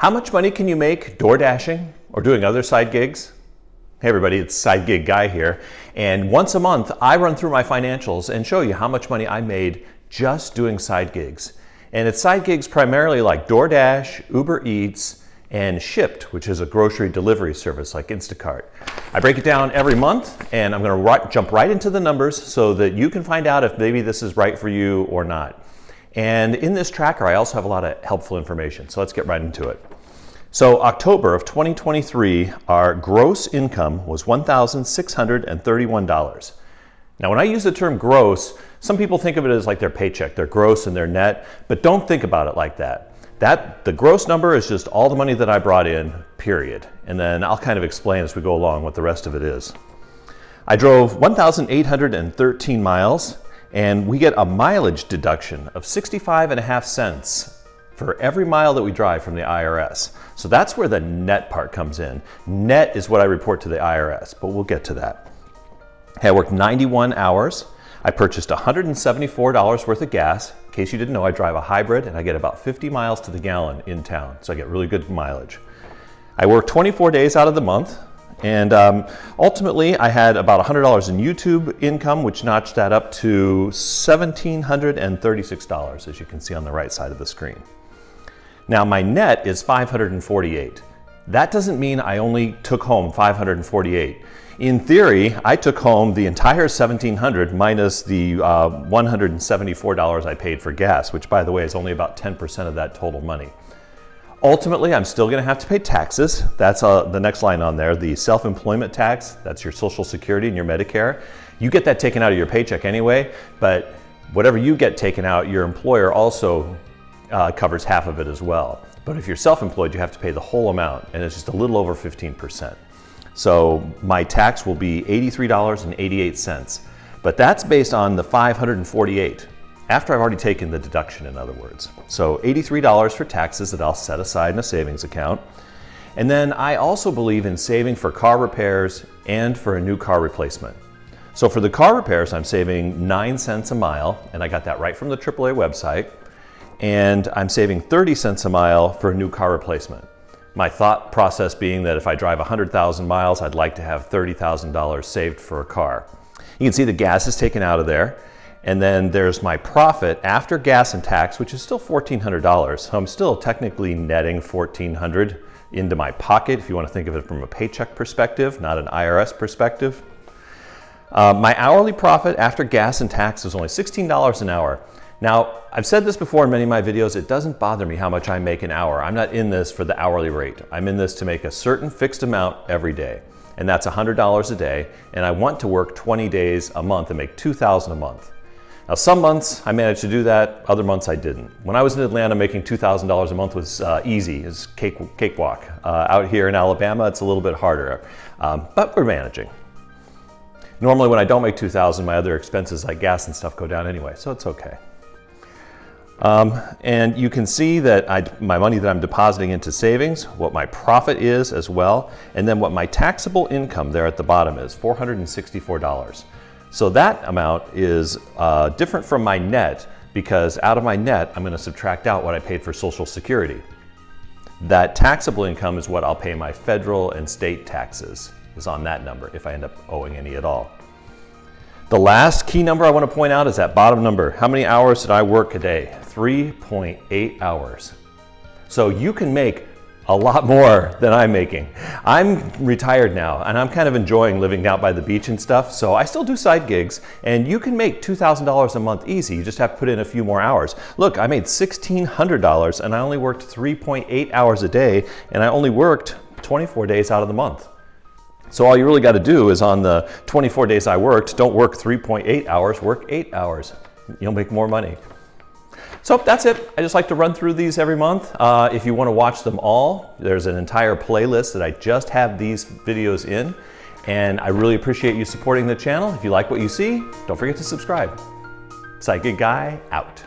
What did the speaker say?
How much money can you make door dashing or doing other side gigs? Hey everybody, it's Side Gig Guy here. And once a month, I run through my financials and show you how much money I made just doing side gigs. And it's side gigs primarily like DoorDash, Uber Eats, and Shipt, which is a grocery delivery service like Instacart. I break it down every month, and I'm gonna jump right into the numbers so that you can find out if maybe this is right for you or not. And in this tracker, I also have a lot of helpful information. So let's get right into it. So October of 2023, our gross income was $1,631. Now, when I use the term gross, some people think of it as like their paycheck, their gross and their net, but don't think about it like that. The gross number is just all the money that I brought in, period. And then I'll kind of explain as we go along what the rest of it is. I drove 1,813 miles, and we get a mileage deduction of 65.5 cents for every mile that we drive from the IRS. So that's where the net part comes in. Net is what I report to the IRS, but we'll get to that. Hey, I worked 91 hours. I purchased $174 worth of gas. In case you didn't know, I drive a hybrid and I get about 50 miles to the gallon in town, so I get really good mileage. I worked 24 days out of the month, and ultimately I had about $100 in YouTube income, which notched that up to $1,736, as you can see on the right side of the screen. Now my net is 548. That doesn't mean I only took home 548. In theory, I took home the entire $1,700 minus the $174 I paid for gas, which by the way is only about 10% of that total money. Ultimately, I'm still gonna have to pay taxes. That's the next line on there, the self-employment tax. That's your Social Security and your Medicare. You get that taken out of your paycheck anyway, but whatever you get taken out, your employer also covers half of it as well. But if you're self-employed, you have to pay the whole amount, and it's just a little over 15%. So my tax will be $83.88, but that's based on the 548, after I've already taken the deduction, in other words. So $83 for taxes that I'll set aside in a savings account. And then I also believe in saving for car repairs and for a new car replacement. So for the car repairs, I'm saving 9 cents a mile, and I got that right from the AAA website. And I'm saving 30 cents a mile for a new car replacement. My thought process being that if I drive 100,000 miles, I'd like to have $30,000 saved for a car. You can see the gas is taken out of there. And then there's my profit after gas and tax, which is still $1,400. So I'm still technically netting $1,400 into my pocket, if you want to think of it from a paycheck perspective, not an IRS perspective. My hourly profit after gas and tax is only $16 an hour. Now, I've said this before in many of my videos, it doesn't bother me how much I make an hour. I'm not in this for the hourly rate. I'm in this to make a certain fixed amount every day. And that's $100 a day. And I want to work 20 days a month and make $2,000 a month. Now, some months I managed to do that, other months I didn't. When I was in Atlanta, making $2,000 a month was easy, it's cakewalk. Out here in Alabama, it's a little bit harder, but we're managing. Normally when I don't make $2,000, my other expenses like gas and stuff go down anyway, so it's okay. And you can see that my money that I'm depositing into savings, what my profit is as well, and then what my taxable income there at the bottom is, $464. So that amount is different from my net, because out of my net, I'm going to subtract out what I paid for Social Security. That taxable income is what I'll pay my federal and state taxes, is on that number, if I end up owing any at all. The last key number I want to point out is that bottom number. How many hours did I work a day? 3.8 hours. So you can make a lot more than I'm making. I'm retired now, and I'm kind of enjoying living out by the beach and stuff, so I still do side gigs, and you can make $2,000 a month easy. You just have to put in a few more hours. Look, I made $1,600, and I only worked 3.8 hours a day, and I only worked 24 days out of the month. So all you really got to do is on the 24 days I worked, don't work 3.8 hours, work 8 hours. You'll make more money. So that's it. I just like to run through these every month. If you want to watch them all, there's an entire playlist that I just have these videos in. And I really appreciate you supporting the channel. If you like what you see, don't forget to subscribe. Side Gig Guy out.